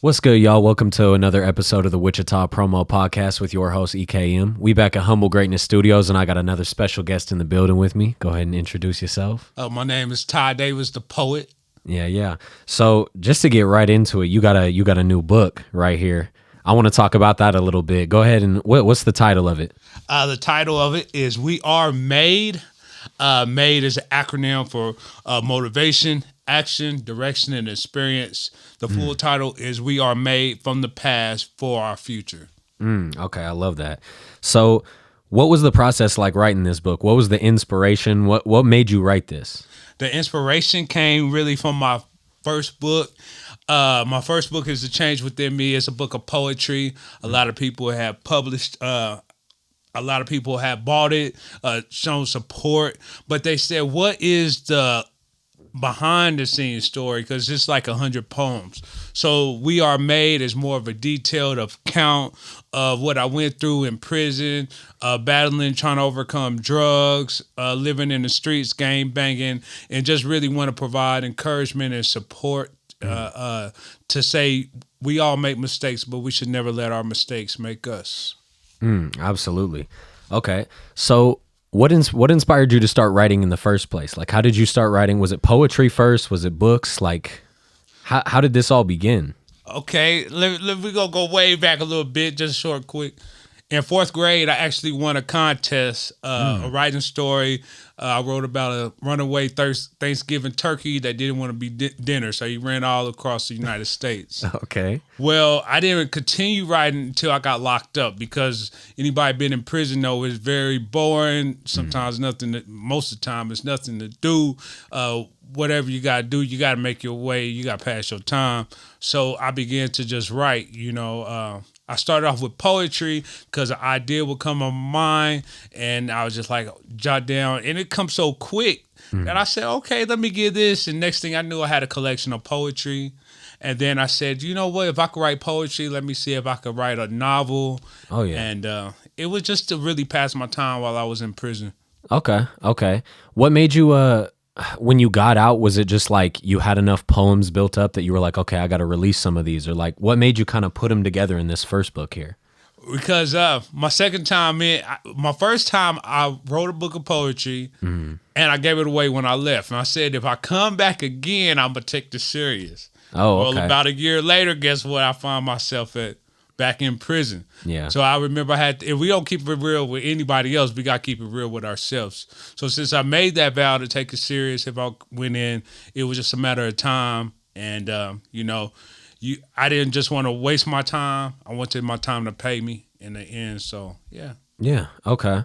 What's good, y'all? Welcome to another episode of the Wichita Promo Podcast with your host, EKM. We back at Humble Greatness Studios, and I got another special guest in the building with me. Go ahead and introduce yourself. My name is Tyjuan Davis, the poet. Yeah. So just to get right into it, you got a new book right here. I want to talk about that a little bit. Go ahead and what's the title of it? The title of it is We Are M.A.D.E. M.A.D.E. is an acronym for motivation, action, direction, and experience. The full title is We Are Made from the Past for Our Future. Okay, I love that. So what was the process like writing this book? What was the inspiration? What made you write this? The inspiration came really from my first book. My first book is The Change Within Me. It's a book of poetry. A lot of people have published a lot of people have bought it, shown support, but they said, what is the behind the scenes story? Because it's like 100 poems. So We Are M.A.D.E. is more of a detailed account of what I went through in prison, battling, trying to overcome drugs, living in the streets, gang banging, and just really want to provide encouragement and support to say we all make mistakes, but we should never let our mistakes make us. Absolutely. Okay. So what inspired you to start writing in the first place? Like, how did you start writing? Was it poetry first? Was it books? Like, how did this all begin? Okay, we go way back a little bit, just short, quick. In fourth grade, I actually won a contest, a writing story. I wrote about a runaway Thanksgiving turkey that didn't want to be dinner, so he ran all across the United States. Okay. Well, I didn't continue writing until I got locked up, because anybody been in prison know it's very boring. Sometimes most of the time it's nothing to do. Whatever you got to do, you got to make your way. You got to pass your time. So I began to just write, I started off with poetry because an idea would come on my mind, and I was just like, jot down, and it comes so quick that I said, okay, let me get this. And next thing I knew, I had a collection of poetry. And then I said, you know what, if I could write poetry, let me see if I could write a novel. Oh, yeah. And it was just to really pass my time while I was in prison. Okay. What made you, when you got out, was it just like you had enough poems built up that you were like, okay, I got to release some of these? Or like, what made you kind of put them together in this first book here? Because my second time my first time I wrote a book of poetry, and I gave it away when I left. And I said, if I come back again, I'm going to take this serious. Oh, okay. Well, about a year later, guess what? I found myself back in prison. Yeah. So I remember if we don't keep it real with anybody else, we got to keep it real with ourselves. So since I made that vow to take it serious, if I went in, it was just a matter of time. And, I didn't just want to waste my time. I wanted my time to pay me in the end. So, yeah. Yeah. Okay.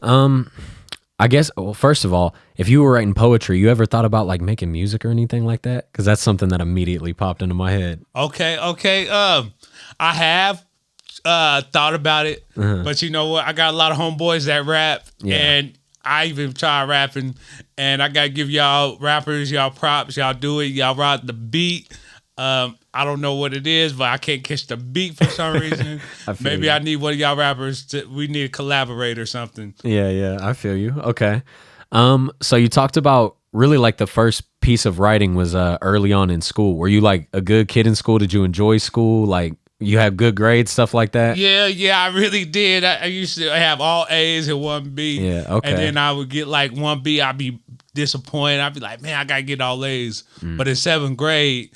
I guess, well, first of all, if you were writing poetry, you ever thought about like making music or anything like that? Because that's something that immediately popped into my head. Okay. I have thought about it, but you know what? I got a lot of homeboys that rap, and I even try rapping, and I got to give y'all rappers, y'all props, y'all do it, y'all ride the beat. I don't know what it is, but I can't catch the beat for some reason. Maybe I need one of y'all rappers we need to collaborate or something. Yeah, I feel you. Okay. So you talked about really like the first piece of writing was early on in school. Were you like a good kid in school? Did you enjoy school? Like you had good grades, stuff like that? Yeah, I really did. I used to have all A's and 1B. Yeah, okay. And then I would get like 1B, I'd be disappointed. I'd be like, man, I gotta get all A's. But in 7th grade,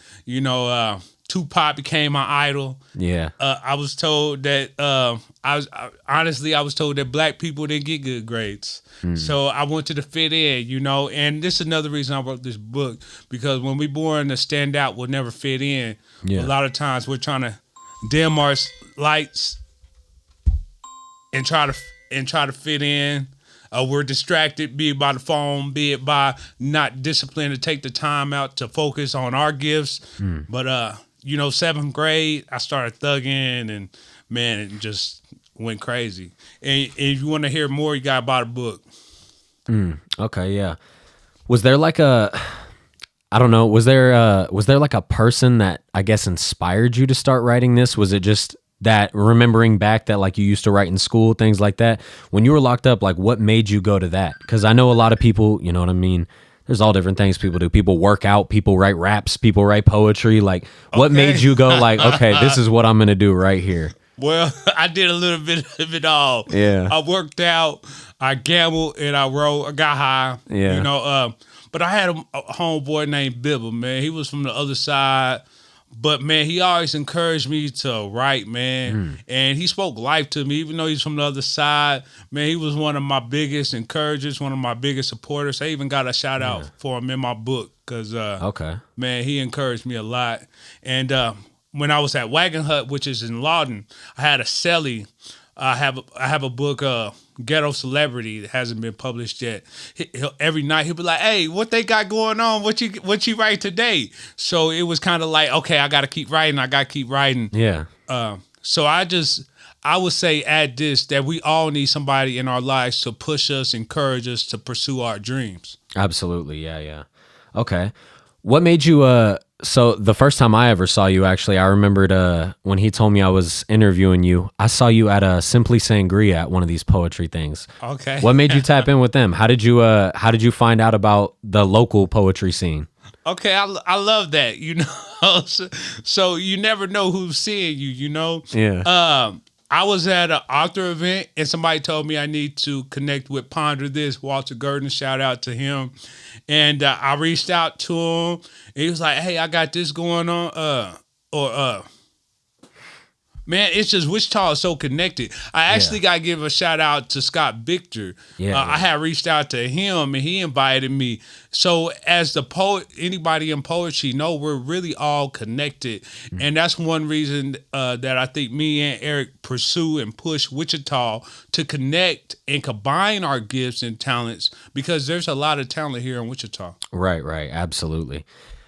Tupac became my idol. Yeah. I was told that I was told that black people didn't get good grades. So I wanted to fit in, and this is another reason I wrote this book, because when we born to stand out, we'll never fit in. Yeah. A lot of times we're trying to dim our lights and try to fit in. We're distracted, be it by the phone, be it by not disciplined to take the time out to focus on our gifts. But 7th grade, I started thugging, and man, it just went crazy. And if you want to hear more, you gotta buy the book. Okay, yeah. Was there like I don't know, was there like a person that I guess inspired you to start writing this? Was it just that remembering back that like you used to write in school, things like that? When you were locked up, like what made you go to that? Because I know a lot of people, you know what I mean, there's all different things people do. People work out, people write raps, people write poetry. Like, what Okay. made you go like, okay, this is what I'm gonna do right here? Well, I did a little bit of it all. Yeah. I worked out, I gambled, and I wrote. I got high. Yeah. You know, but I had a homeboy named Bibba, man. He was from the other side. But, man, he always encouraged me to write, man. And he spoke life to me, even though he's from the other side. Man, he was one of my biggest encouragers, one of my biggest supporters. I even got a shout-out for him in my book because, Okay. man, he encouraged me a lot. And when I was at Wagon Hut, which is in Lawton, I had a celly. I have a book, Ghetto Celebrity, that hasn't been published yet. Every night he'll be like, "Hey, what they got going on? What you write today?" So it was kind of like, okay, I got to keep writing. Yeah. So I would say add this, that we all need somebody in our lives to push us, encourage us to pursue our dreams. Absolutely. Yeah. Yeah. Okay. What made you? So the first time I ever saw you, actually, I remembered when he told me I was interviewing you. I saw you at a Simply Sangria at one of these poetry things. Okay. What made you tap in with them? How did you find out about the local poetry scene? Okay, I love that, you know. So you never know who's seeing you, you know. Yeah. I was at an author event and somebody told me I need to connect with Ponder This, Walter Gurdon, shout out to him. And I reached out to him and he was like, "Hey, I got this going on." Man, it's just Wichita is so connected. I actually got to give a shout out to Scott Victor. Yeah, I had reached out to him and he invited me. So as the poet, anybody in poetry know we're really all connected. And that's one reason that I think me and Eric pursue and push Wichita to connect and combine our gifts and talents, because there's a lot of talent here in Wichita. Right. Right. Absolutely.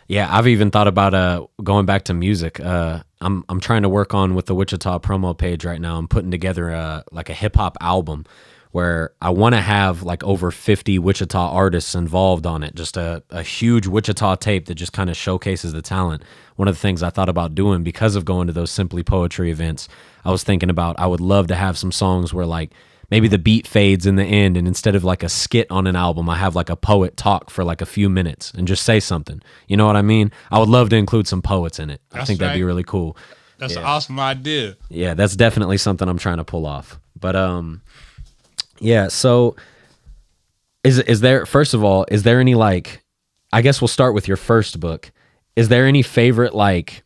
Yeah, I've even thought about going back to music. I'm trying to work on with the Wichita promo page right now. I'm putting together like a hip hop album where I want to have like over 50 Wichita artists involved on it. Just a huge Wichita tape that just kind of showcases the talent. One of the things I thought about doing because of going to those Simply Poetry events, I was thinking about I would love to have some songs where like maybe the beat fades in the end, and instead of like a skit on an album, I have like a poet talk for like a few minutes and just say something. You know what I mean? I would love to include some poets in it. I think that'd be really cool. That's an awesome idea. Yeah, that's definitely something I'm trying to pull off. But yeah, so is there, first of all, is there any like, I guess we'll start with your first book. Is there any favorite like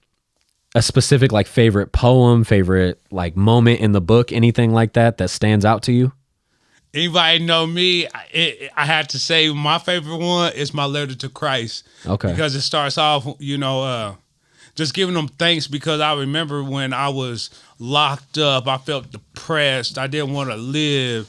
a specific like favorite poem, favorite like moment in the book, anything like that stands out to you? Anybody know me? I had to say my favorite one is my letter to Christ. Okay. Because it starts off, you know, just giving them thanks, because I remember when I was locked up, I felt depressed. I didn't want to live.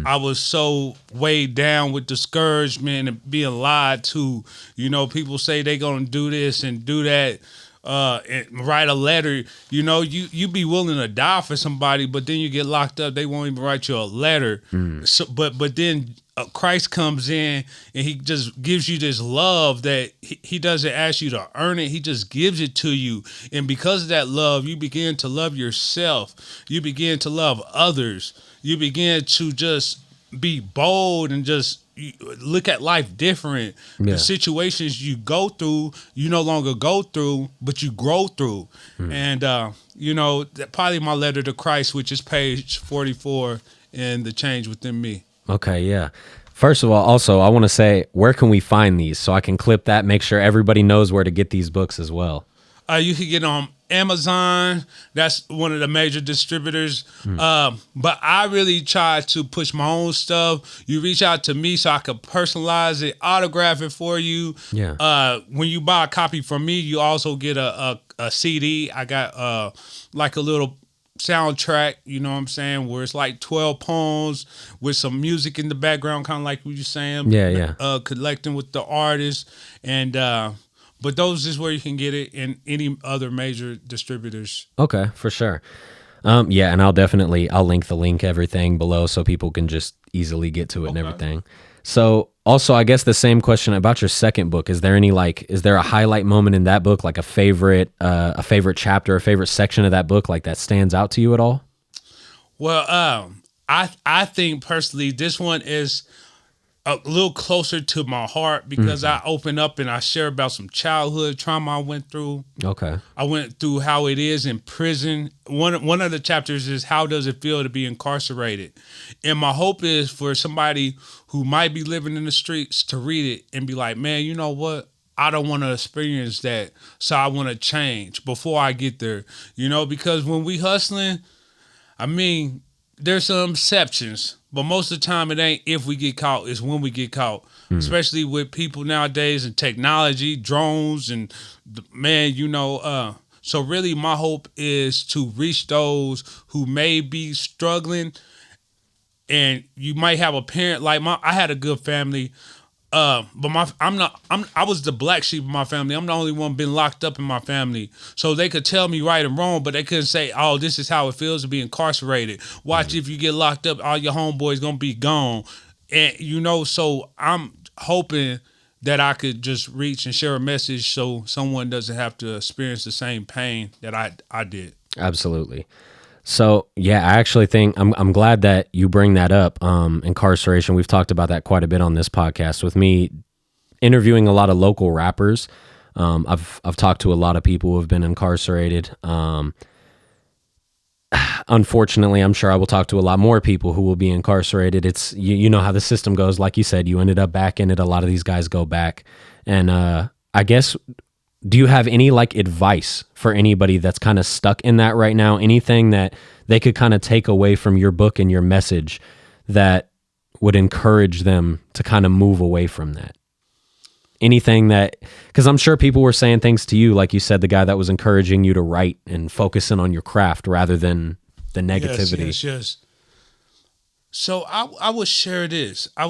I was so weighed down with discouragement and being lied to. You know, people say they're going to do this and do that. And write a letter, you know, you be willing to die for somebody, but then you get locked up, they won't even write you a letter. So, but then Christ comes in and he just gives you this love that he doesn't ask you to earn it. He just gives it to you. And because of that love, you begin to love yourself. You begin to love others. You begin to just be bold and just look at life different. The situations you go through, you no longer go through, but you grow through. And, you know, probably my letter to Christ, which is page 44 in The Change Within Me. Okay, yeah. First of all, also, I want to say, where can we find these so I can clip that, make sure everybody knows where to get these books as well? You can get on Amazon. That's one of the major distributors. But I really try to push my own stuff. You reach out to me so I can personalize it, autograph it for you. Yeah. When you buy a copy from me, you also get a CD. I got like a little soundtrack, you know what I'm saying, where it's like 12 poems with some music in the background, kind of like what you're saying. Yeah. Collecting with the artist. And but those is where you can get it in any other major distributors. Okay, for sure. Yeah, and I'll link the link everything below so people can just easily get to it and everything. So also, I guess the same question about your second book. Is there a highlight moment in that book, like a favorite chapter, a favorite section of that book, like that stands out to you at all? Well, I think personally this one is a little closer to my heart because I open up and I share about some childhood trauma I went through. Okay. I went through how it is in prison. One of the chapters is how does it feel to be incarcerated? And my hope is for somebody who might be living in the streets to read it and be like, man, you know what? I don't want to experience that. So I want to change before I get there. Because when we hustling, I mean, there's some exceptions, but most of the time it ain't if we get caught, it's when we get caught. Especially with people nowadays and technology, drones, and man, so really my hope is to reach those who may be struggling, and you might have a parent like I had a good family. But I was the black sheep of my family. I'm the only one been locked up in my family. So they could tell me right and wrong, but they couldn't say, oh, this is how it feels to be incarcerated. Watch, if you get locked up, all your homeboys gonna be gone. And so I'm hoping that I could just reach and share a message so someone doesn't have to experience the same pain that I did. Absolutely. So yeah, I actually think I'm glad that you bring that up. Incarceration. We've talked about that quite a bit on this podcast. With me interviewing a lot of local rappers, I've talked to a lot of people who have been incarcerated. Unfortunately, I'm sure I will talk to a lot more people who will be incarcerated. It's you know how the system goes. Like you said, you ended up back in it. A lot of these guys go back, and I guess. Do you have any advice for anybody that's kind of stuck in that right now? Anything that they could kind of take away from your book and your message that would encourage them to kind of move away from that? Anything that, because I'm sure people were saying things to you, like you said, the guy that was encouraging you to write and focusing on your craft rather than the negativity. Yes. So I would share this. I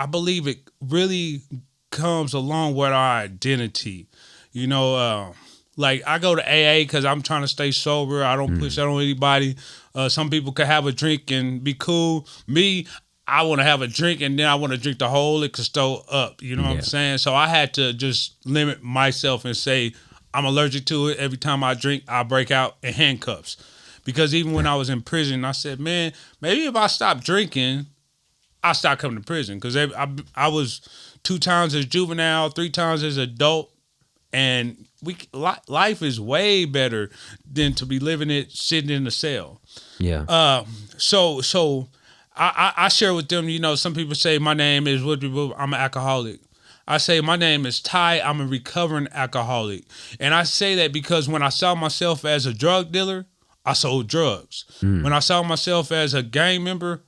believe it really comes along with our identity. I go to AA because I'm trying to stay sober. I don't push that on anybody. Some people could have a drink and be cool. Me, I want to have a drink and then I want to drink the whole liquor store up. You know what I'm saying? So I had to just limit myself and say, I'm allergic to it. Every time I drink, I break out in handcuffs. Because even when I was in prison, I said, man, maybe if I stop drinking, I stop coming to prison. Because I was 2 times as juvenile, 3 times as adult. And life is way better than to be living it sitting in a cell. Yeah. So I share with them. Some people say my name is I'm an alcoholic. I say my name is Ty. I'm a recovering alcoholic, and I say that because when I saw myself as a drug dealer, I sold drugs. When I saw myself as a gang member,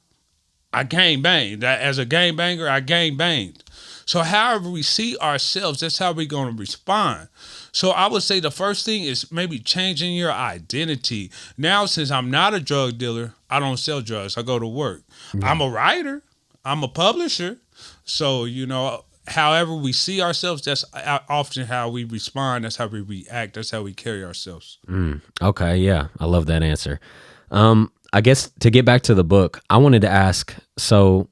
I gang banged. As a gang banger, I gang banged. So however we see ourselves, that's how we're going to respond. So I would say the first thing is maybe changing your identity. Now, since I'm not a drug dealer, I don't sell drugs. I go to work. Yeah. I'm a writer. I'm a publisher. So, however we see ourselves, that's often how we respond. That's how we react. That's how we carry ourselves. Okay, yeah. I love that answer. I guess to get back to the book, I wanted to ask, so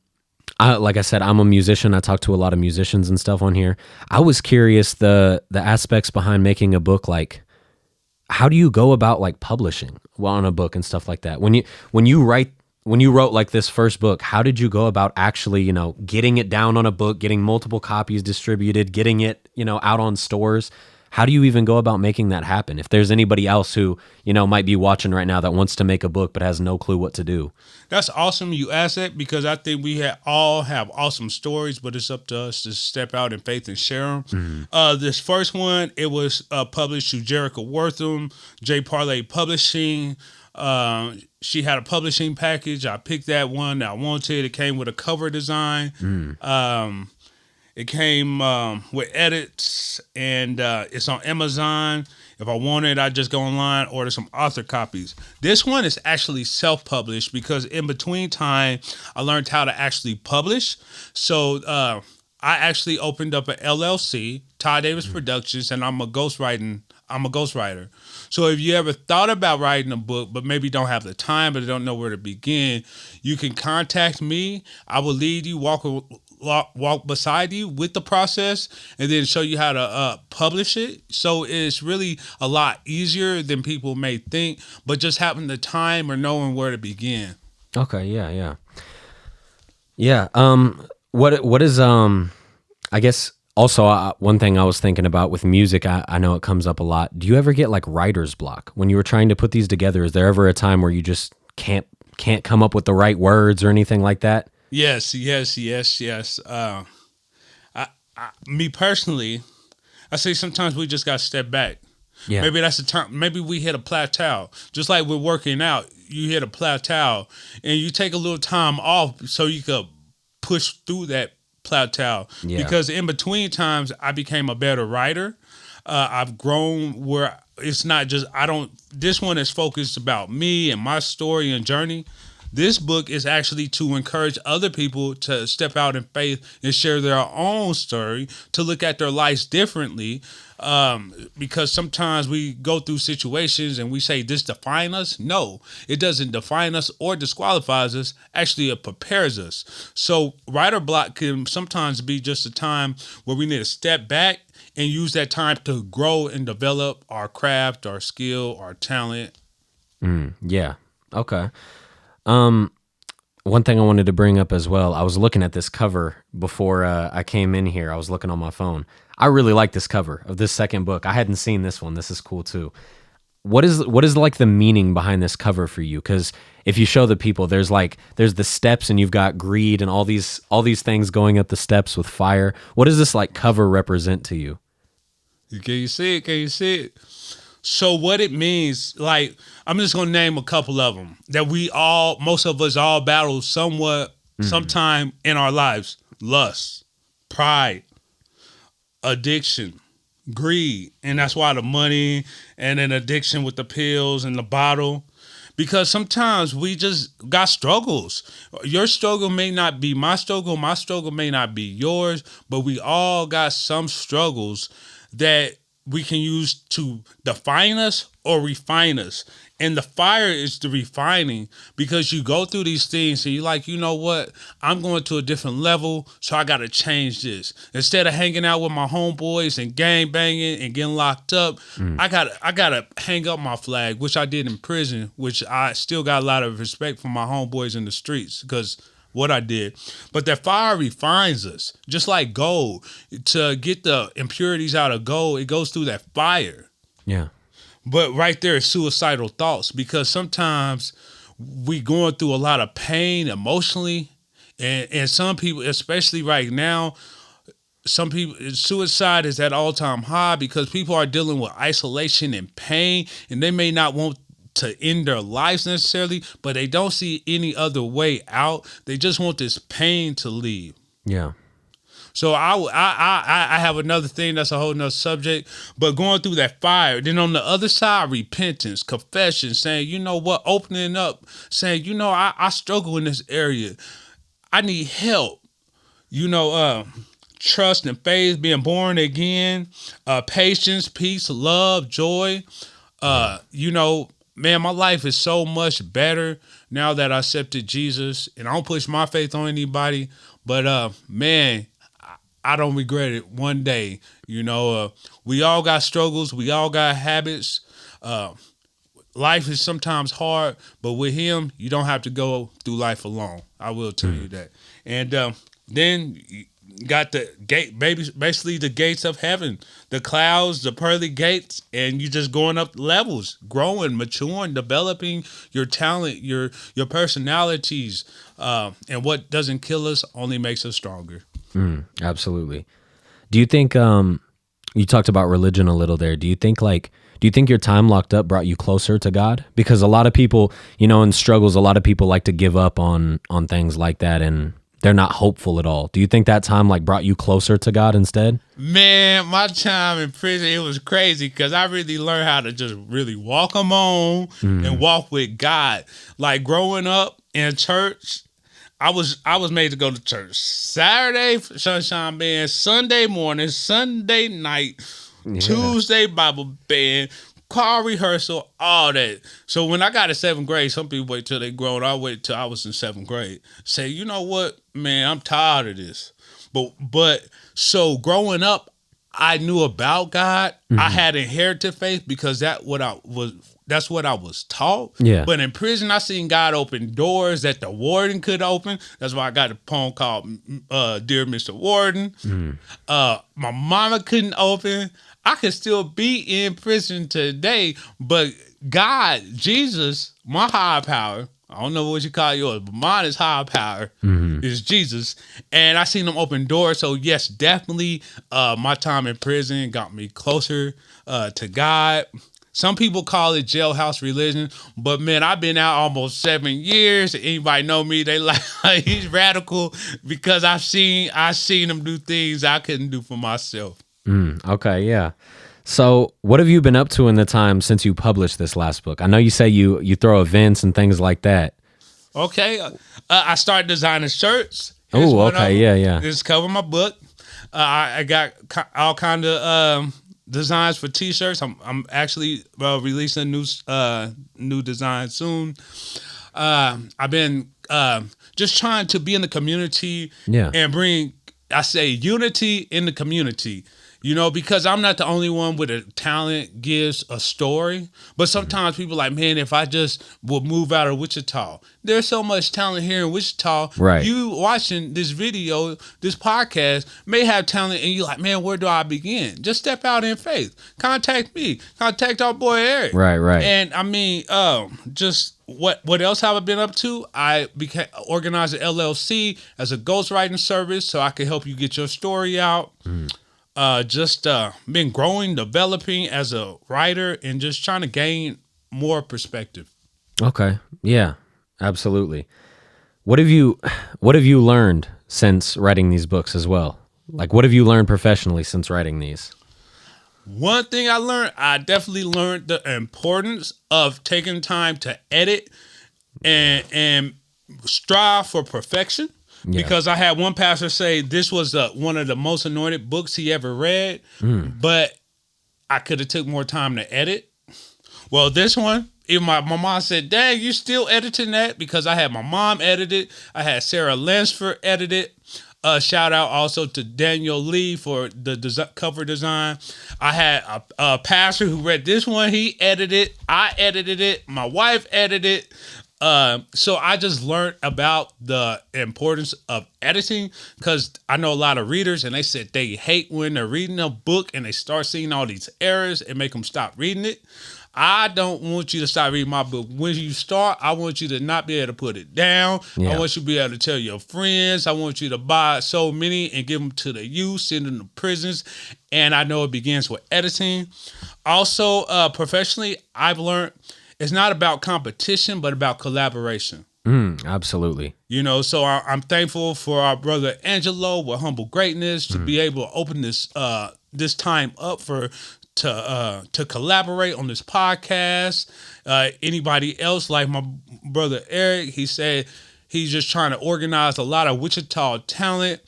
like I said, I'm a musician. I talk to a lot of musicians and stuff on here. I was curious the aspects behind making a book. Like, how do you go about publishing on a book and stuff like that? When you wrote like this first book, how did you go about actually, getting it down on a book, getting multiple copies distributed, getting it, out on stores? How do you even go about making that happen? If there's anybody else who, might be watching right now that wants to make a book but has no clue what to do. That's awesome you asked that because I think we all have awesome stories, but it's up to us to step out in faith and share them. This first one, it was published through Jericho Wortham, J. Parlay Publishing. She had a publishing package. I picked that one that I wanted. It came with a cover design. It came with edits, and it's on Amazon. If I want it, I just go online, order some author copies. This one is actually self-published because in between time, I learned how to actually publish. So I actually opened up an LLC, Tyjuan Davis Productions, and I'm a ghostwriter. So if you ever thought about writing a book, but maybe don't have the time, but don't know where to begin, you can contact me. I will lead you, walk beside you with the process, and then show you how to publish it. So it's really a lot easier than people may think, but just having the time or knowing where to begin. Okay, yeah. What is I guess also one thing I was thinking about with music, I know it comes up a lot. Do you ever get like writer's block when you were trying to put these together? Is there ever a time where you just can't come up with the right words or anything like that? Yes, yes, yes, yes. Me personally, I say sometimes we just got to step back. Yeah. Maybe that's the term. Maybe we hit a plateau. Just like we're working out, you hit a plateau and you take a little time off so you could push through that plateau. Yeah. Because in between times, I became a better writer. I've grown where it's not just, I don't, this one is focused about me and my story and journey. This book is actually to encourage other people to step out in faith and share their own story, to look at their lives differently. Because sometimes we go through situations and we say, this define us. No, it doesn't define us or disqualifies us. Actually, it prepares us. So writer block can sometimes be just a time where we need to step back and use that time to grow and develop our craft, our skill, our talent. Yeah. Okay. One thing I wanted to bring up as well, I was looking at this cover before I came in here. I was looking on my phone. I really like this cover of this second book. I hadn't seen this one. This is cool too. What is like the meaning behind this cover for you? Because if you show the people, there's the steps and you've got greed and all these things going up the steps with fire. What does this like cover represent to you? Can you see it? Can you see it? So what it means, like, I'm just gonna name a couple of them that most of us all battle somewhat, sometime in our lives: lust, pride, addiction, greed, and that's why the money and an addiction with the pills and the bottle. Because sometimes we just got struggles. Your struggle may not be my struggle may not be yours, but we all got some struggles that we can use to define us or refine us. And the fire is the refining, because you go through these things and you're like, you know what? I'm going to a different level, so I got to change this. Instead of hanging out with my homeboys and gang banging and getting locked up, I gotta hang up my flag, which I did in prison, which I still got a lot of respect for my homeboys in the streets because what I did. But that fire refines us, just like gold. To get the impurities out of gold, it goes through that fire. Yeah. But right there is suicidal thoughts, because sometimes we going through a lot of pain emotionally, and some people, especially right now, some people, suicide is at all-time high because people are dealing with isolation and pain, and they may not want to end their lives necessarily, but they don't see any other way out. They just want this pain to leave. Yeah. So I have another thing that's a whole nother subject, but going through that fire, then on the other side, repentance, confession, saying, you know what, opening up, saying, you know, I struggle in this area. I need help. You know, trust and faith, being born again, patience, peace, love, joy. You know, man, my life is so much better now that I accepted Jesus, and I don't push my faith on anybody, but man, I don't regret it one day. You know, we all got struggles. We all got habits. Life is sometimes hard, but with him, you don't have to go through life alone. I will tell you that. And then you got the gate, basically the gates of heaven, the clouds, the pearly gates, and you just going up levels, growing, maturing, developing your talent, your personalities, and what doesn't kill us only makes us stronger. Absolutely. Do you think you talked about religion a little there? Do you think your time locked up brought you closer to God? Because a lot of people, you know, in struggles, a lot of people like to give up on things like that, and they're not hopeful at all. Do you think that time like brought you closer to God instead? Man, my time in prison, it was crazy because I really learned how to just really walk alone and walk with God. Like growing up in church, I was made to go to church Saturday sunshine band, Sunday morning, Sunday night, Tuesday Bible band, choir rehearsal, all that. So when I got to seventh grade, some people wait till they grown. I wait till I was in seventh grade. Say, you know what, man, I'm tired of this. But so growing up, I knew about God. I had inherited faith because that what I was that's what I was taught. Yeah. But in prison, I seen God open doors that the warden could open. That's why I got a poem called "Dear Mr. Warden." My mama couldn't open. I could still be in prison today, but God, Jesus, my higher power. I don't know what you call yours, but mine is higher power. Is Jesus, and I seen him open doors. So yes, definitely, my time in prison got me closer to God. Some people call it jailhouse religion, but man, I've been out almost 7 years. Anybody know me? They like he's radical because I seen him do things I couldn't do for myself. Okay, yeah. So, what have you been up to in the time since you published this last book? I know you say you throw events and things like that. Okay, I started designing shirts. Oh, okay, yeah. This cover my book. I got all kind of designs for T-shirts. I'm actually releasing a new design soon. I've been just trying to be in the community and bring, I say, unity in the community. You know, because I'm not the only one with a talent, gives a story. But sometimes people are like, man, if I just would move out of Wichita. There's so much talent here in Wichita. Right. You watching this video, this podcast, may have talent and you're like, man, where do I begin? Just step out in faith. Contact me. Contact our boy Eric. Right. And I mean, just what else have I been up to? I organized an LLC as a ghostwriting service so I can help you get your story out. Just been growing, developing as a writer, and just trying to gain more perspective. Okay. Yeah, absolutely. What have you learned since writing these books as well? Like, what have you learned professionally since writing these? One thing I definitely learned the importance of taking time to edit and strive for perfection. Yeah. Because I had one pastor say this was one of the most anointed books he ever read, but I could have took more time to edit. Well, this one, even my mom said, dang, you still editing that? Because I had my mom edit it. I had Sarah Lansford edit it. Shout out also to Daniel Lee for the cover design. I had a pastor who read this one. He edited it. I edited it. My wife edited it. So I just learned about the importance of editing because I know a lot of readers and they said they hate when they're reading a book and they start seeing all these errors and make them stop reading it. I don't want you to stop reading my book. When you start, I want you to not be able to put it down. Yeah. I want you to be able to tell your friends. I want you to buy so many and give them to the youth, send them to prisons. And I know it begins with editing. Also, professionally, I've learned it's not about competition, but about collaboration. Absolutely. You know, so I'm thankful for our brother Angelo with Humble Greatness to be able to open this time up to collaborate on this podcast. Anybody else like my brother Eric, he said he's just trying to organize a lot of Wichita talent.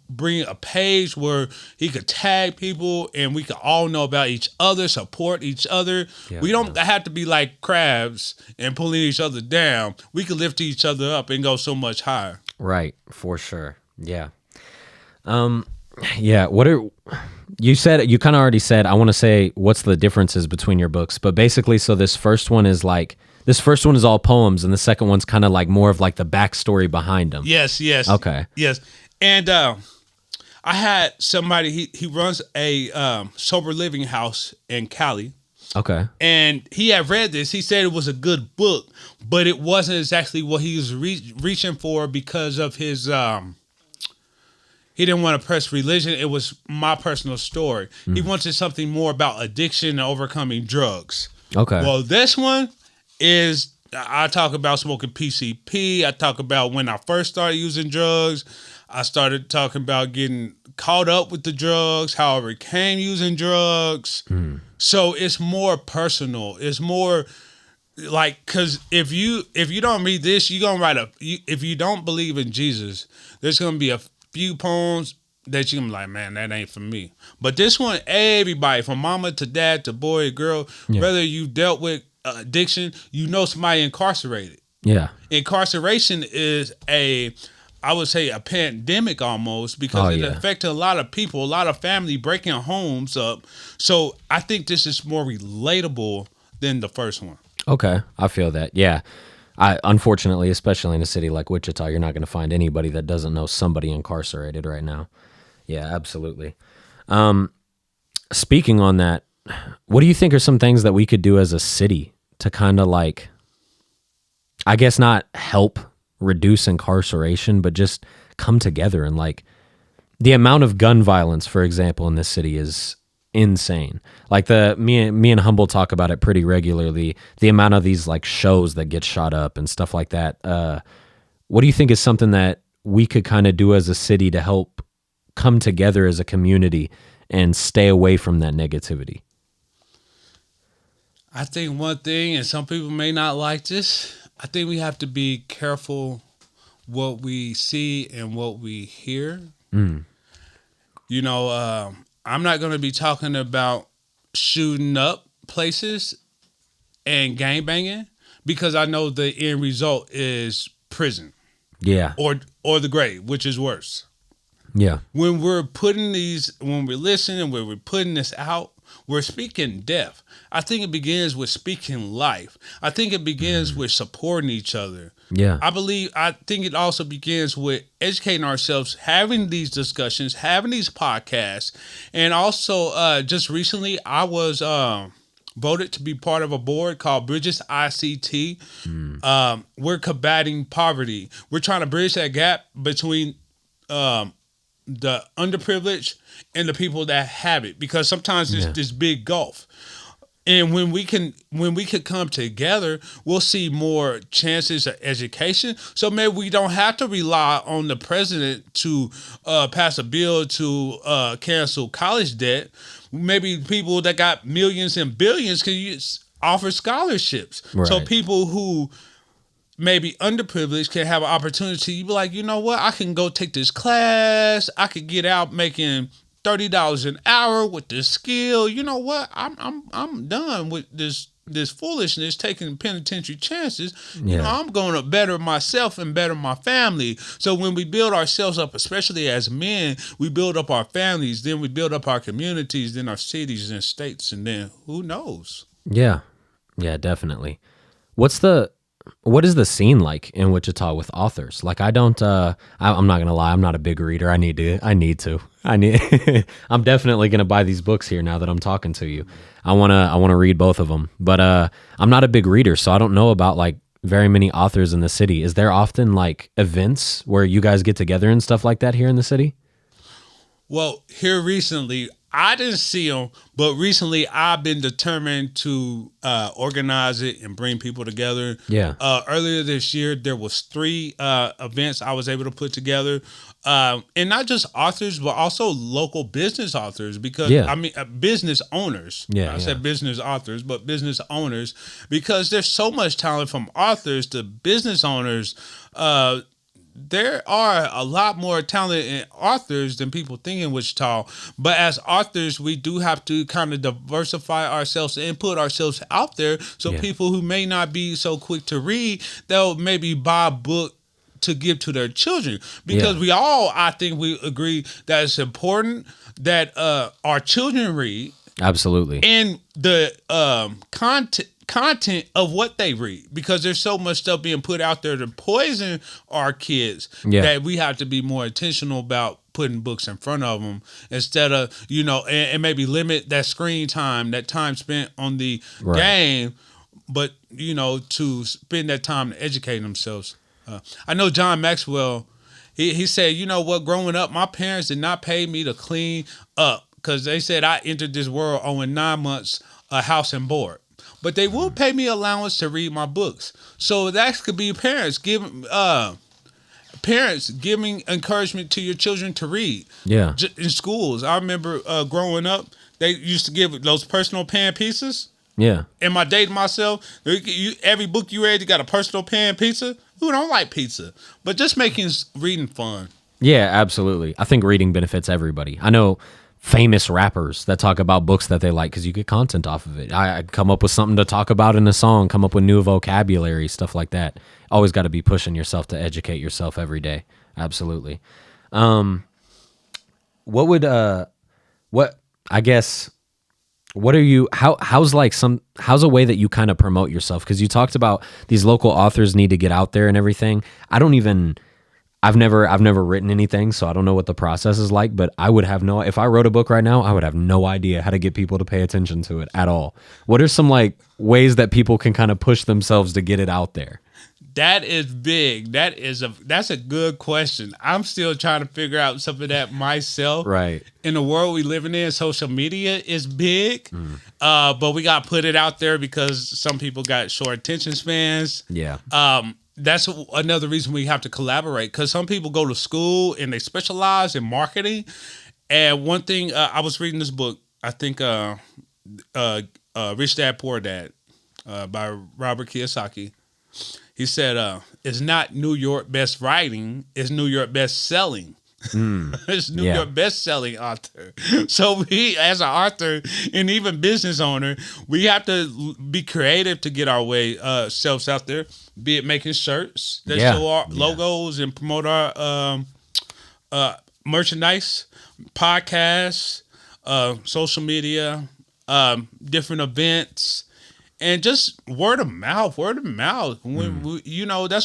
Bring a page where he could tag people and we could all know about each other, support each other. Yeah, we don't have to be like crabs and pulling each other down. We could lift each other up and go so much higher. Right, for sure. Yeah. Yeah. What are you said? You kind of already said. I want to say what's the differences between your books, but basically, so this first one is all poems, and the second one's kind of like more of like the backstory behind them. Yes. Okay. Yes. And I had somebody, he runs a sober living house in Cali. Okay. And he had read this. He said it was a good book, but it wasn't exactly what he was reaching for because of his, he didn't want to press religion. It was my personal story. He wanted something more about addiction and overcoming drugs. Okay. Well, this one is, I talk about smoking PCP. I talk about when I first started using drugs. I started talking about getting caught up with the drugs, how I overcame using drugs. So it's more personal. It's more like, because if you don't read this, you're going to write if you don't believe in Jesus, there's going to be a few poems that you're going to be like, man, that ain't for me. But this one, everybody, from mama to dad to boy, girl, whether you dealt with addiction, you know somebody incarcerated. Yeah. Incarceration is I would say a pandemic almost because it affected a lot of people, a lot of family breaking homes up. So I think this is more relatable than the first one. Okay, I feel that. Yeah, I unfortunately, especially in a city like Wichita, you're not going to find anybody that doesn't know somebody incarcerated right now. Yeah, absolutely. Speaking on that, what do you think are some things that we could do as a city to kind of like, I guess not help reduce incarceration, but just come together and like the amount of gun violence, for example, in this city is insane. Like me and Humble talk about it pretty regularly. The amount of these like shows that get shot up and stuff like that. What do you think is something that we could kind of do as a city to help come together as a community and stay away from that negativity? I think one thing, and some people may not like this, I think we have to be careful what we see and what we hear. You know, I'm not going to be talking about shooting up places and gangbanging because I know the end result is prison Yeah. or the grave, which is worse. Yeah. When we're listening, when we're putting this out, we're speaking death. I think it begins with speaking life. I think it begins with supporting each other. Yeah. I think it also begins with educating ourselves, having these discussions, having these podcasts. And also, just recently, I was voted to be part of a board called Bridges ICT. We're combating poverty. We're trying to bridge that gap between the underprivileged and the people that have it, because sometimes there's this big gulf. And when we can come together, we'll see more chances of education. So maybe we don't have to rely on the president to pass a bill to cancel college debt. Maybe people that got millions and billions can offer scholarships. Right. So people who maybe underprivileged can have an opportunity. You be like, you know what? I can go take this class. I could get out making $30 an hour with this skill. You know what? I'm done with this foolishness, taking penitentiary chances. You know, I'm going to better myself and better my family. So when we build ourselves up, especially as men, we build up our families, then we build up our communities, then our cities and states, and then who knows? Yeah. Yeah, definitely. What is the scene like in Wichita with authors? Like I'm not going to lie. I'm not a big reader. I need to. I'm definitely going to buy these books here now that I'm talking to you. I want to read both of them, but I'm not a big reader, so I don't know about like very many authors in the city. Is there often like events where you guys get together and stuff like that here in the city? Well, here recently, I didn't see them, but recently I've been determined to organize it and bring people together. Yeah. Earlier this year, there was 3 events I was able to put together, and not just authors, but also local business authors. Because business owners. I said business authors, but business owners, because there's so much talent from authors to business owners. There are a lot more talented authors than people think in Wichita. But as authors, we do have to kind of diversify ourselves and put ourselves out there. So people who may not be so quick to read, they'll maybe buy a book to give to their children. Because I think we agree that it's important that our children read. Absolutely. And the content of what they read, because there's so much stuff being put out there to poison our kids that we have to be more intentional about putting books in front of them instead of, and maybe limit that screen time, that time spent on the game, but, to spend that time to educate themselves. I know John Maxwell, he said, you know what, growing up, my parents did not pay me to clean up because they said I entered this world owing 9 months a house and board. But they will pay me allowance to read my books. So that could be parents giving encouragement to your children to read. Yeah. In schools, I remember growing up, they used to give those personal pan pieces. Yeah. In my dating myself, every book you read, you got a personal pan pizza. Who don't like pizza? But just making reading fun. Yeah, absolutely. I think reading benefits everybody. I know famous rappers that talk about books that they like because you get content off of it. I come up with something to talk about in a song, come up with new vocabulary, stuff like that. Always got to be pushing yourself to educate yourself every day. Absolutely. What What are you how's like how's a way that you kind of promote yourself? Because you talked about these local authors need to get out there and everything. I don't even I've never written anything, so I don't know what the process is like, but I would have no if I wrote a book right now, I would have no idea how to get people to pay attention to it at all. What are some like ways that people can kind of push themselves to get it out there? That is big. That's a good question. I'm still trying to figure out some of that myself. Right. In the world we living in, social media is big, but we got to put it out there because some people got short attention spans. Yeah. That's another reason we have to collaborate because some people go to school and they specialize in marketing. And one thing, I was reading this book, I think Rich Dad Poor Dad by Robert Kiyosaki. He said, it's not New York best writing, it's New York best selling. It's New York best-selling author. So we, as an author and even business owner, we have to be creative to get our way selves out there. Be it making shirts that show our logos and promote our merchandise, podcasts, social media, different events. And just word of mouth. That's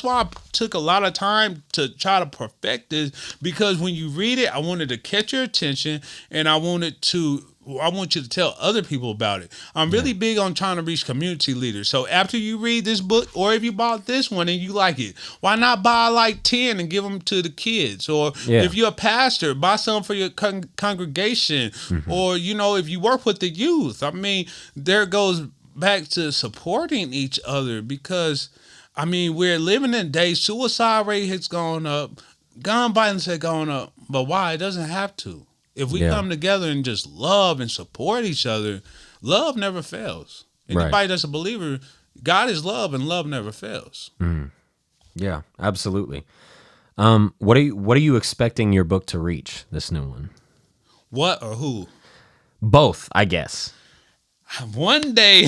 why I took a lot of time to try to perfect this because when you read it, I wanted to catch your attention and I want you to tell other people about it. I'm really big on trying to reach community leaders. So after you read this book, or if you bought this one and you like it, why not buy like 10 and give them to the kids? Or if you're a pastor, buy some for your congregation. Or, if you work with the youth. I mean, there goes back to supporting each other because, we're living in days, suicide rate has gone up, gun violence has gone up, but why? It doesn't have to. If we come together and just love and support each other, love never fails. Anybody that's a believer, God is love and love never fails. Yeah, absolutely. What are you expecting your book to reach, this new one? What or who? Both, I guess. One day,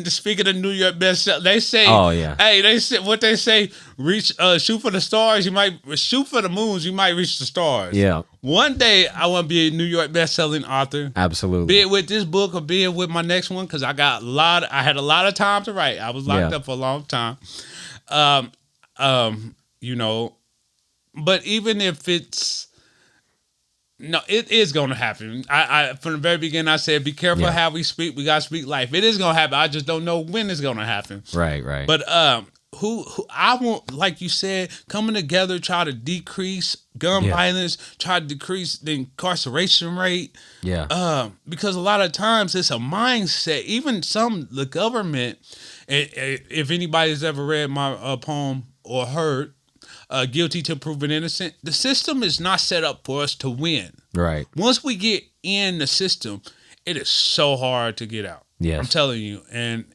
speaking of New York bestseller, they say, hey, they said what they say, reach, shoot for the stars, you might shoot for the moons, you might reach the stars. Yeah. One day, I want to be a New York bestselling author. Absolutely. Be it with this book or be it with my next one, because I had a lot of time to write. I was locked up for a long time. But even if it's, no, it is going to happen. I from the very beginning, I said, be careful how we speak. We got to speak life. It is going to happen. I just don't know when it's going to happen. Right. But who I want, like you said, coming together, try to decrease gun violence, try to decrease the incarceration rate. Yeah. Because a lot of times it's a mindset. Even the government, if anybody's ever read my poem or heard, Guilty Till Proven Innocent, the system is not set up for us to win. Right. Once we get in the system, it is so hard to get out. Yes. I'm telling you. And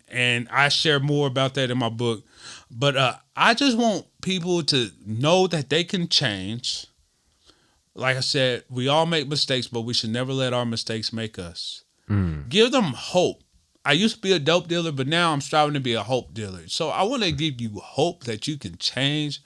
I share more about that in my book. But I just want people to know that they can change. Like I said, we all make mistakes, but we should never let our mistakes make us. Give them hope. I used to be a dope dealer, but now I'm striving to be a hope dealer. So I want to give you hope that you can change.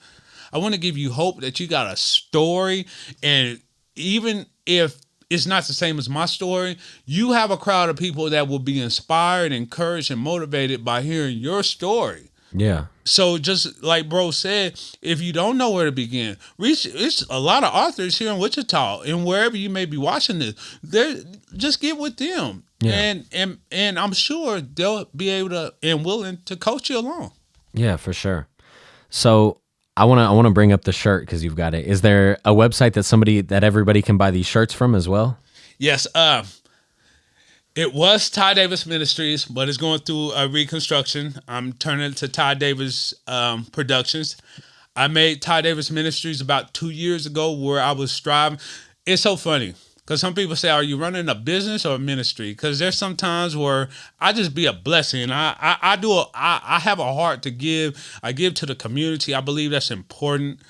I want to give you hope that you got a story. And even if it's not the same as my story, you have a crowd of people that will be inspired, encouraged, and motivated by hearing your story. Yeah. So just like bro said, if you don't know where to begin, it's a lot of authors here in Wichita and wherever you may be watching this, just get with them. Yeah. And I'm sure they'll be able to and willing to coach you along. Yeah, for sure. So I want to bring up the shirt because you've got it. Is there a website that everybody can buy these shirts from as well? Yes. It was Ty Davis Ministries, but it's going through a reconstruction. I'm turning it to Ty Davis Productions. I made Ty Davis Ministries about 2 years ago where I was striving. It's so funny because some people say, are you running a business or a ministry? Because there's some times where I just be a blessing. I have a heart to give. I give to the community. I believe that's important.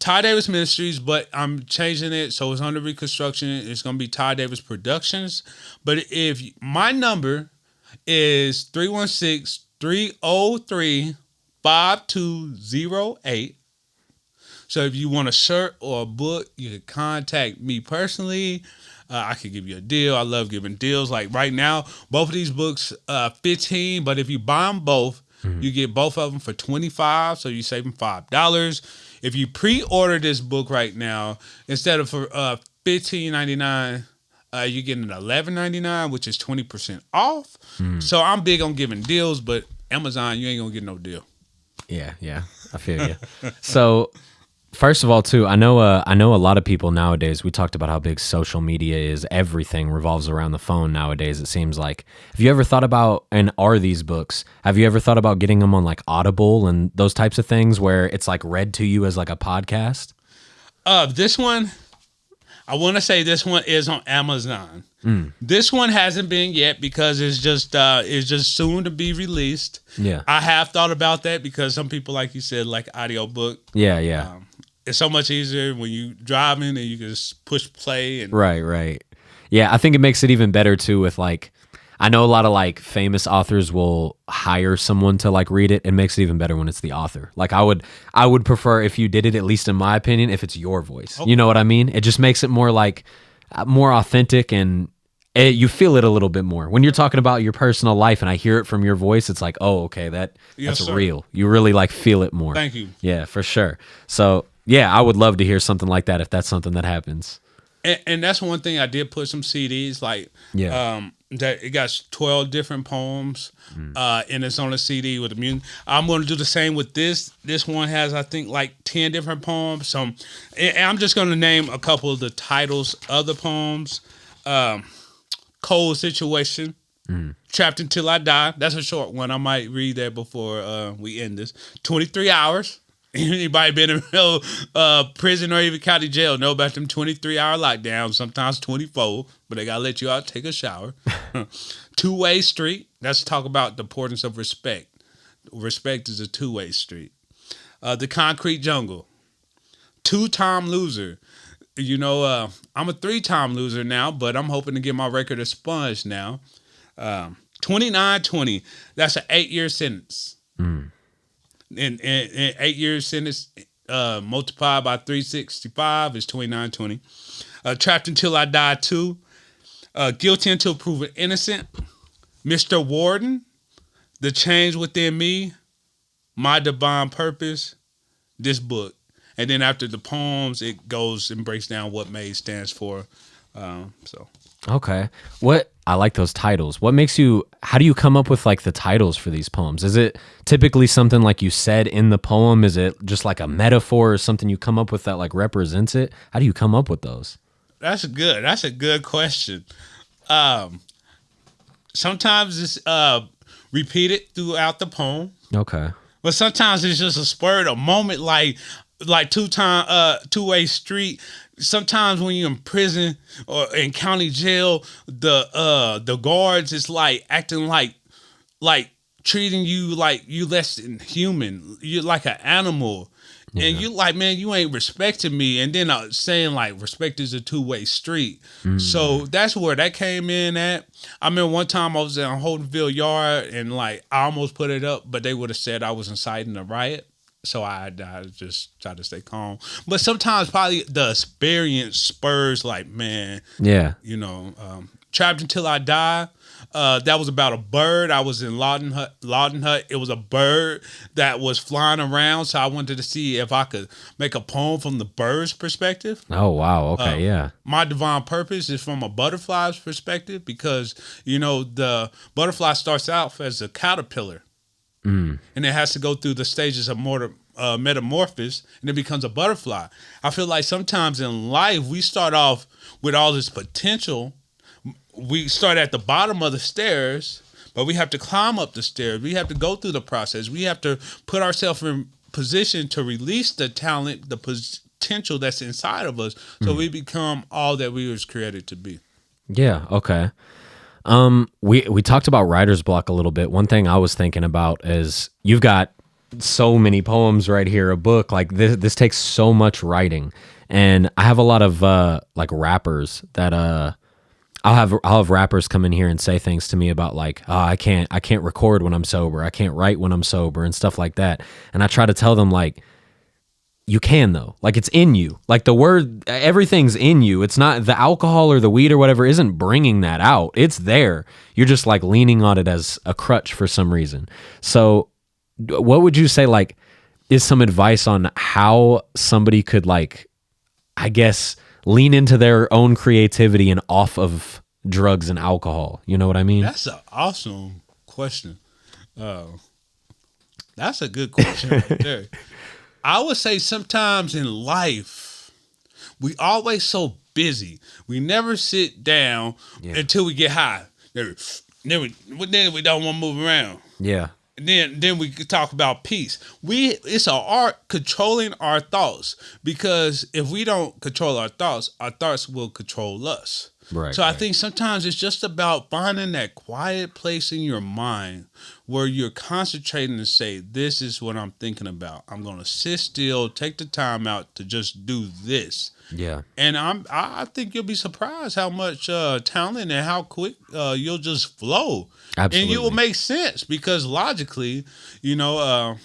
Ty Davis Ministries, but I'm changing it so it's under reconstruction. It's going to be Ty Davis Productions. But if my number is 316-303-5208. So if you want a shirt or a book, you can contact me personally. I could give you a deal. I love giving deals. Like right now, both of these books, 15, but if you buy them both, you get both of them for 25, so you're saving $5. If you pre-order this book right now, instead of for $15.99, you're getting $11.99, which is 20% off. So I'm big on giving deals, but Amazon, you ain't gonna get no deal. Yeah, I feel you. So, first of all, too, I know a lot of people nowadays. We talked about how big social media is. Everything revolves around the phone nowadays. It seems like. Have you ever thought about, and are these books? Have you ever thought about getting them on like Audible and those types of things where it's like read to you as like a podcast? This one, I want to say this one is on Amazon. This one hasn't been yet because it's just soon to be released. Yeah, I have thought about that because some people, like you said, like audiobook. Yeah. It's so much easier when you driving and you can just push play and Right. Yeah, I think it makes it even better too with like, I know a lot of like famous authors will hire someone to like read it. It makes it even better when it's the author. Like I would prefer if you did it, at least in my opinion, if it's your voice. You know what I mean? It just makes it more like more authentic, and you feel it a little bit more when you're talking about your personal life. And I hear it from your voice. It's like, oh, okay, that's sir. real. You really like feel it more. Thank you. Yeah, for sure. So yeah, I would love to hear something like that if that's something that happens. And that's one thing I did put some CDs like that it got 12 different poems and it's on a CD with the music. I'm going to do the same with this. This one has I think like 10 different poems. So and I'm just going to name a couple of the titles of the poems. Cold Situation. Trapped Until I Die. That's a short one. I might read that before we end this. 23 Hours. Anybody been in prison or even county jail know about them 23-hour lockdowns, sometimes 24, but they got to let you out take a shower. Two-Way Street. That's talk about the importance of respect. Respect is a two-way street. The Concrete Jungle. Two-time loser. You know, I'm a three-time loser now, but I'm hoping to get my record expunged now. 2920. That's an 8-year sentence. And 8 years sentence multiplied by 365 is 2920. Trapped Until I Die 2. Guilty Until Proven Innocent. Mr. Warden. The Change Within Me. My Divine Purpose. This book. And then after the poems, it goes and breaks down what M.A.D.E stands for. Okay. I like those titles. How do you come up with like the titles for these poems? Is it typically something like you said in the poem? Is it just like a metaphor or something you come up with that like represents it? How do you come up with those? That's a good question. Sometimes it's repeated throughout the poem. Okay. But sometimes it's just a spur of a moment like Two-Way Street. Sometimes when you're in prison or in county jail, the guards is like acting like treating you like you less than human. You're like an animal. Yeah. And you like, man, you ain't respecting me. And then saying like respect is a two-way street. So that's where that came in at. I remember one time I was in Holdenville Yard and like I almost put it up, but they would have said I was inciting a riot. So I just try to stay calm. But sometimes probably the experience spurs like, man, yeah, you know, Trapped Until I Die. That was about a bird. I was in Lawton Hut. It was a bird that was flying around. So I wanted to see if I could make a poem from the bird's perspective. Oh, wow. Okay, yeah. My Divine Purpose is from a butterfly's perspective because, you know, the butterfly starts out as a caterpillar. And it has to go through the stages of metamorphosis, and it becomes a butterfly. I feel like sometimes in life, we start off with all this potential. We start at the bottom of the stairs, but we have to climb up the stairs. We have to go through the process. We have to put ourselves in position to release the talent, the potential that's inside of us, so we become all that we was created to be. Yeah, okay. We talked about writer's block a little bit. One thing I was thinking about is you've got so many poems right here, a book like this takes so much writing. And I have a lot of like rappers that I'll have rappers come in here and say things to me about like, oh, I can't record when I'm sober. I can't write when I'm sober and stuff like that. And I try to tell them like, you can though. Like it's in you. Like the word, everything's in you. It's not the alcohol or the weed or whatever isn't bringing that out. It's there. You're just like leaning on it as a crutch for some reason. So what would you say like is some advice on how somebody could like, I guess, lean into their own creativity and off of drugs and alcohol? You know what I mean? That's an awesome question. That's a good question right there. I would say sometimes in life, we always so busy. We never sit down until we get high. Then we don't want to move around. Yeah. And then we could talk about peace. It's an art controlling our thoughts, because if we don't control our thoughts will control us. Right. So I think sometimes it's just about finding that quiet place in your mind where you're concentrating to say, this is what I'm thinking about. I'm going to sit still, take the time out to just do this. Yeah. And I think you'll be surprised how much talent and how quick you'll just flow. Absolutely. And it will make sense because logically, that's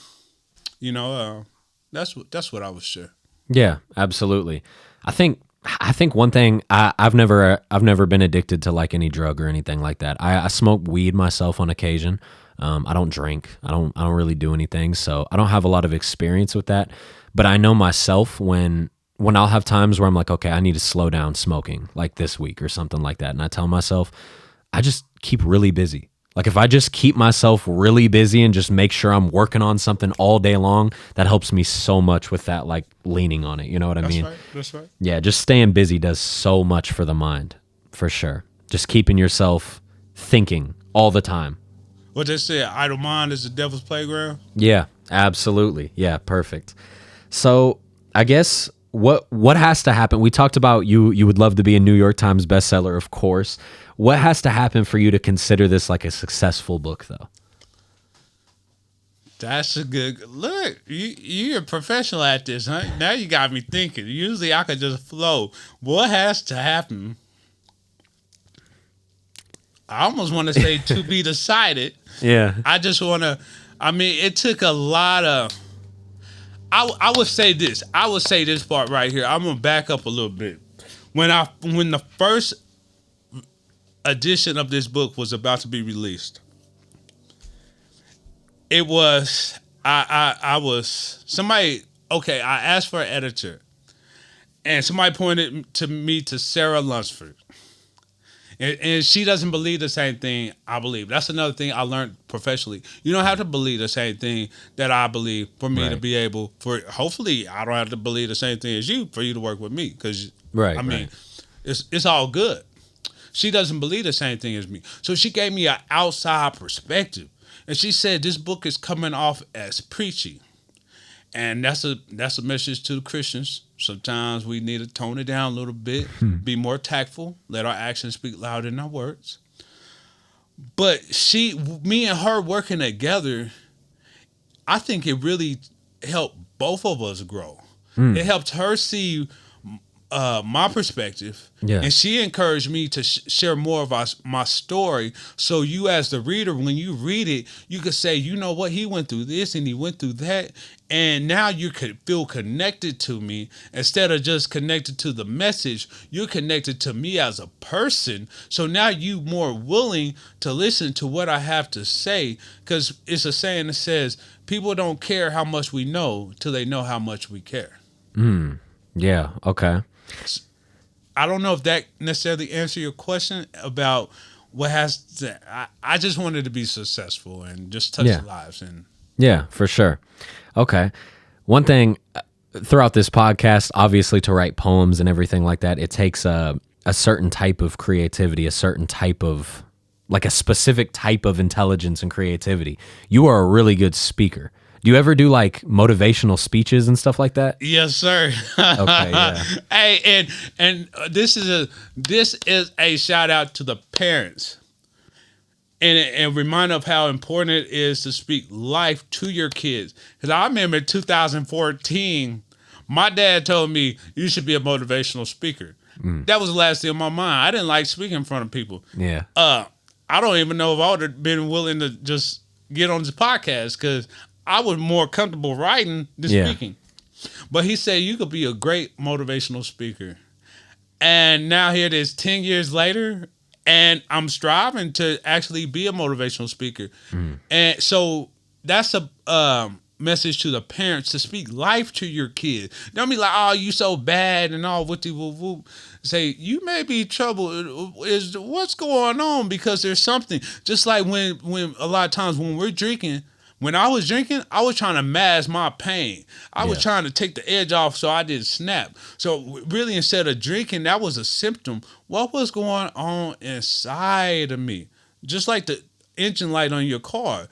what I would share. Yeah, absolutely. I think one thing I've never been addicted to like any drug or anything like that. I smoke weed myself on occasion. I don't drink. I don't really do anything. So I don't have a lot of experience with that. But I know myself when I'll have times where I'm like, okay, I need to slow down smoking like this week or something like that. And I tell myself, I just keep really busy. Like if I just keep myself really busy and just make sure I'm working on something all day long, that helps me so much with that, like leaning on it. You know what I mean? That's right. Yeah, just staying busy does so much for the mind, for sure. Just keeping yourself thinking all the time. What they say, idle mind is the devil's playground. Yeah, absolutely. Yeah, perfect. So I guess what has to happen? We talked about you would love to be a New York Times bestseller, of course. What has to happen for you to consider this like a successful book, though? That's a good look. You're a professional at this, huh? Now you got me thinking. Usually I could just flow. What has to happen? I almost want to say to be decided. Yeah. I just want to. I mean, it took a lot of. I would say this. I would say this part right here. I'm gonna back up a little bit. When the first edition of this book was about to be released, it was I was somebody. Okay, I asked for an editor, and somebody pointed to me to Sarah Lunsford. And she doesn't believe the same thing I believe. That's another thing I learned professionally. You don't have to believe the same thing that I believe for me to be able, hopefully I don't have to believe the same thing as you for you to work with me. Because, I mean, it's all good. She doesn't believe the same thing as me. So she gave me an outside perspective. And she said this book is coming off as preachy. And that's a message to the Christians. Sometimes we need to tone it down a little bit, be more tactful, let our actions speak louder than our words. But me and her working together, I think it really helped both of us grow. It helped her see my perspective, and she encouraged me to share more of my story. So you, as the reader, when you read it, you could say, you know what, he went through this and he went through that, and now you could feel connected to me instead of just connected to the message. You're connected to me as a person. So now you more willing to listen to what I have to say, because it's a saying that says people don't care how much we know till they know how much we care. Yeah. Okay. I don't know if that necessarily answers your question about what has to. I just wanted to be successful and just touch lives. And yeah, for sure. Okay. One thing throughout this podcast, obviously, to write poems and everything like that, it takes a certain type of creativity, a certain type of, like a specific type of intelligence and creativity. You are a really good speaker. Do you ever do like motivational speeches and stuff like that? Yes, sir. Okay, yeah. Hey, and this is a shout out to the parents, and a reminder of how important it is to speak life to your kids. Because I remember in 2014, my dad told me you should be a motivational speaker. That was the last thing on my mind. I didn't like speaking in front of people. Yeah. I don't even know if I would have been willing to just get on this podcast because I was more comfortable writing than speaking. But he said you could be a great motivational speaker. And now here it is 10 years later, and I'm striving to actually be a motivational speaker. And so that's a message to the parents to speak life to your kid. Don't be like, oh, you so bad and all whoopty whoop whoop. Say, you may be trouble. Is what's going on? Because there's something. Just like when a lot of times when we're drinking, when I was drinking, I was trying to mask my pain. I was trying to take the edge off so I didn't snap. So really, instead of drinking, that was a symptom. What was going on inside of me? Just like the engine light on your car.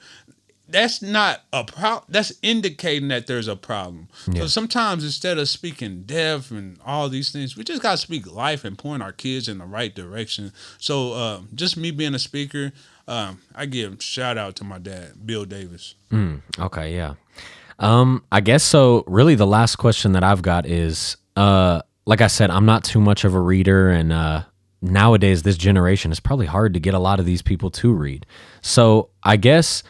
That's not a problem. That's indicating that there's a problem. Yeah. So sometimes instead of speaking death and all these things, we just got to speak life and point our kids in the right direction. So just me being a speaker, I give shout out to my dad, Bill Davis. Okay, yeah. I guess so. Really, the last question that I've got is, like I said, I'm not too much of a reader, and nowadays, this generation, it's probably hard to get a lot of these people to read. So I guess,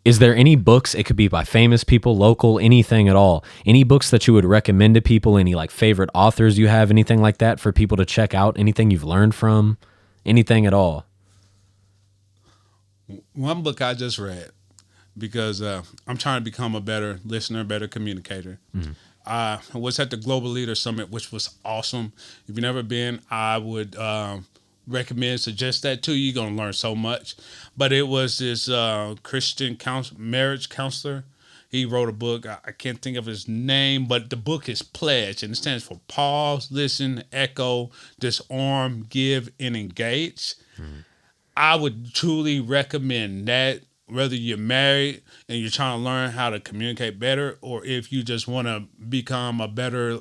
is there any books? It could be by famous people, local, anything at all. Any books that you would recommend to people? Any like favorite authors you have? Anything like that for people to check out? Anything you've learned from? Anything at all? One book I just read because I'm trying to become a better listener, better communicator. I was at the Global Leader Summit, which was awesome. If you've never been, I would suggest that to you. You're going to learn so much. But it was this Christian marriage counselor. He wrote a book. I can't think of his name, but the book is Pledge, and it stands for Pause, Listen, Echo, Disarm, Give, and Engage. I would truly recommend that, whether you're married and you're trying to learn how to communicate better, or if you just want to become a better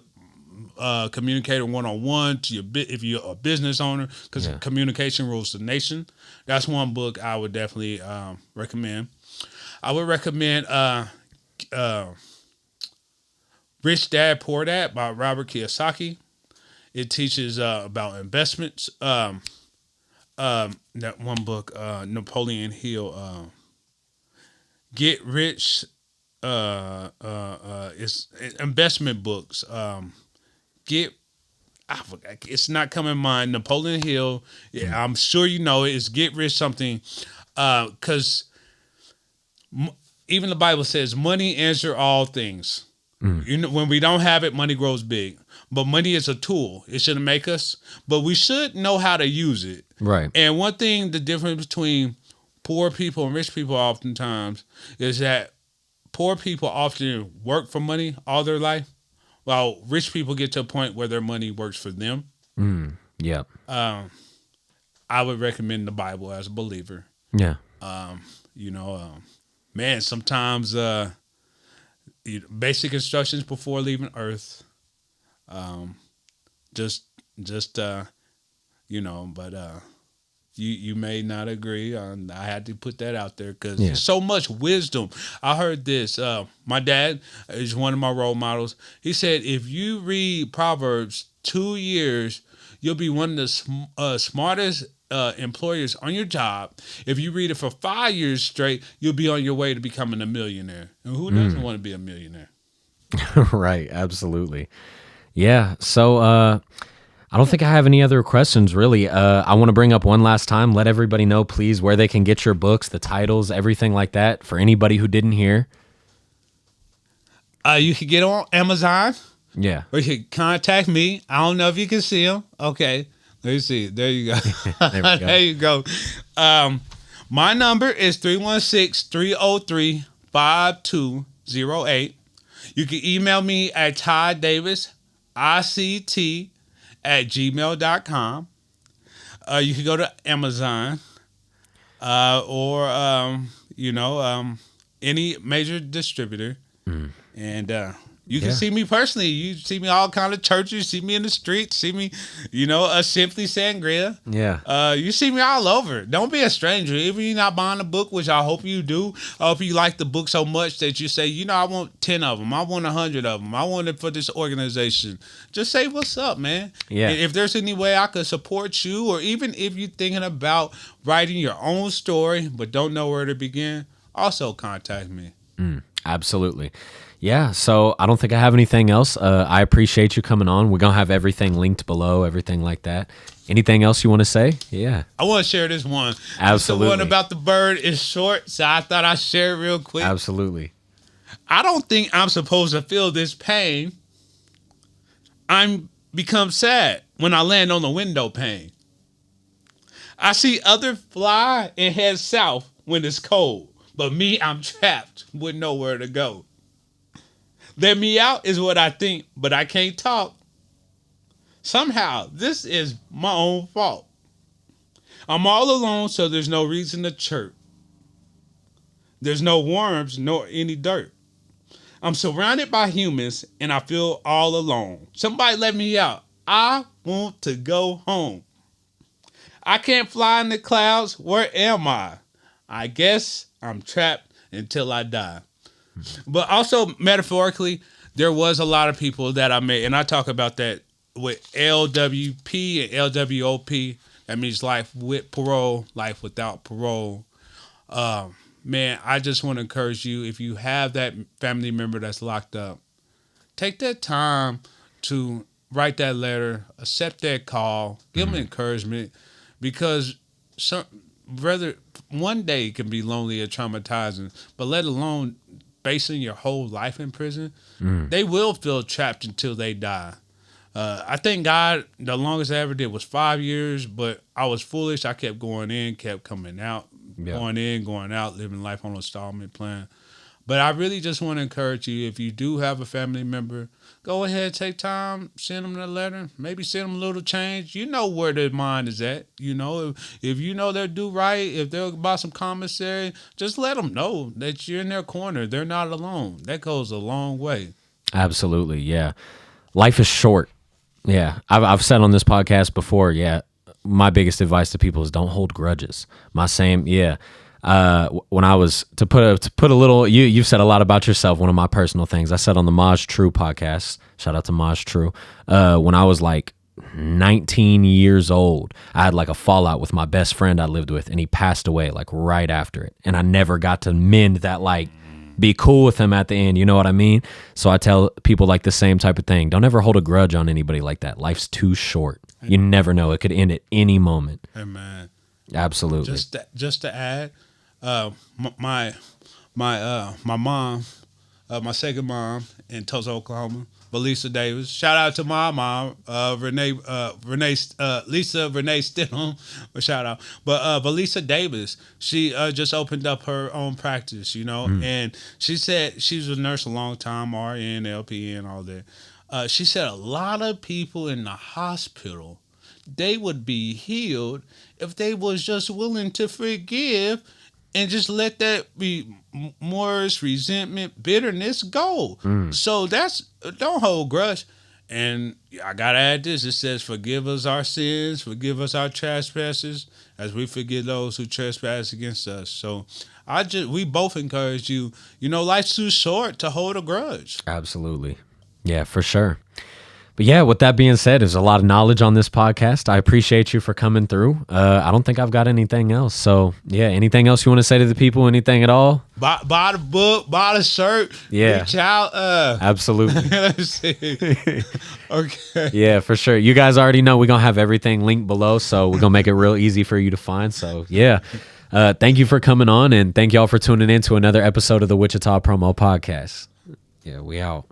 communicator one-on-one to if you're a business owner, because communication rules the nation. That's one book I would definitely recommend. I would recommend Rich Dad, Poor Dad by Robert Kiyosaki. It teaches about investments. That one book, Napoleon Hill, Get Rich, it's investment books. I forgot, it's not coming to mind. Napoleon Hill, I'm sure you know it. It's Get Rich something, because even the Bible says money answers all things. You know, when we don't have it, money grows big. But money is a tool. It shouldn't make us, but we should know how to use it. Right. And one thing, the difference between poor people and rich people oftentimes is that poor people often work for money all their life, while rich people get to a point where their money works for them. Yeah. I would recommend the Bible as a believer. Yeah. Man, sometimes basic instructions before leaving Earth. But you may not agree. I had to put that out there because there's so much wisdom. I heard this. My dad is one of my role models. He said, if you read Proverbs 2 years, you'll be one of the smartest employers on your job. If you read it for 5 years straight, you'll be on your way to becoming a millionaire. And who doesn't want to be a millionaire? Right. Absolutely. Yeah. So I don't think I have any other questions, really. I want to bring up one last time, let everybody know, please, where they can get your books, the titles, everything like that, for anybody who didn't hear. You can get on Amazon. Yeah. Or you can contact me. I don't know if you can see them. Okay. Let me see. There you go. There we go. There you go. My number is 316-303-5208. You can email me at Tyjuan Davis, ICT@gmail.com. You can go to Amazon or any major distributor. And you can see me personally. You see me all kind of churches. You see me in the streets. See me, Simply Sangria. Yeah. You see me all over. Don't be a stranger. Even if you're not buying a book, which I hope you do. I hope you like the book so much that you say, I want 10 of them. I want 100 of them. I want it for this organization. Just say what's up, man. Yeah. And if there's any way I could support you, or even if you're thinking about writing your own story but don't know where to begin, also contact me. Absolutely. Yeah, so I don't think I have anything else. I appreciate you coming on. We're going to have everything linked below, everything like that. Anything else you want to say? Yeah. I want to share this one. Absolutely. The one about the bird is short, so I thought I'd share it real quick. Absolutely. I don't think I'm supposed to feel this pain. I'm become sad when I land on the window pane. I see others fly and head south when it's cold, but me, I'm trapped with nowhere to go. Let me out is what I think, but I can't talk. Somehow, this is my own fault. I'm all alone, so there's no reason to chirp. There's no worms nor any dirt. I'm surrounded by humans, and I feel all alone. Somebody let me out. I want to go home. I can't fly in the clouds. Where am I? I guess I'm trapped until I die. But also, metaphorically, there was a lot of people that I met, and I talk about that with LWP and LWOP. That means life with parole, life without parole. Man, I just want to encourage you, if you have that family member that's locked up, take that time to write that letter, accept that call, give them encouragement, because whether one day can be lonely or traumatizing, but let alone basing your whole life in prison, they will feel trapped until they die. I think God, the longest I ever did was 5 years, but I was foolish. I kept going in, kept coming out, going in, going out, living life on an installment plan. But I really just want to encourage you, if you do have a family member, go ahead, take time, send them a letter, maybe send them a little change. You know where their mind is at. You know, if you know they'll do right, if they'll buy some commissary, just let them know that you're in their corner. They're not alone. That goes a long way. Absolutely, yeah. Life is short. Yeah, I've said on this podcast before, yeah, my biggest advice to people is don't hold grudges. When I was to put a little, you've said a lot about yourself. One of my personal things I said on the Maj True podcast, shout out to Maj True. When I was like 19 years old, I had like a fallout with my best friend I lived with, and he passed away like right after it, and I never got to mend that, like be cool with him at the end. You know what I mean? So I tell people like the same type of thing. Don't ever hold a grudge on anybody like that. Life's too short. You never know. It could end at any moment. Amen. Absolutely. Just to add, my mom, my second mom in Tulsa, Oklahoma, Belisa Davis. Shout out to my mom, Lisa Renee Stidham. Shout out, but Belisa Davis, she just opened up her own practice, you know, and she said she was a nurse a long time, RN, LPN, all that. She said a lot of people in the hospital, they would be healed if they was just willing to forgive and just let that remorse, resentment, bitterness go. So don't hold grudge. And I gotta add this. It says, forgive us our sins, forgive us our trespasses, as we forgive those who trespass against us. So we both encourage you, life's too short to hold a grudge. Absolutely. Yeah, for sure. But yeah, with that being said, there's a lot of knowledge on this podcast. I appreciate you for coming through. I don't think I've got anything else. So yeah, anything else you want to say to the people? Anything at all? Buy the book, buy the shirt. Yeah. Reach out. Absolutely. Let's see. Okay. Yeah, for sure. You guys already know we're going to have everything linked below, so we're going to make it real easy for you to find. So yeah, thank you for coming on, and thank y'all for tuning in to another episode of the Wichita Promo Podcast. Yeah, we out.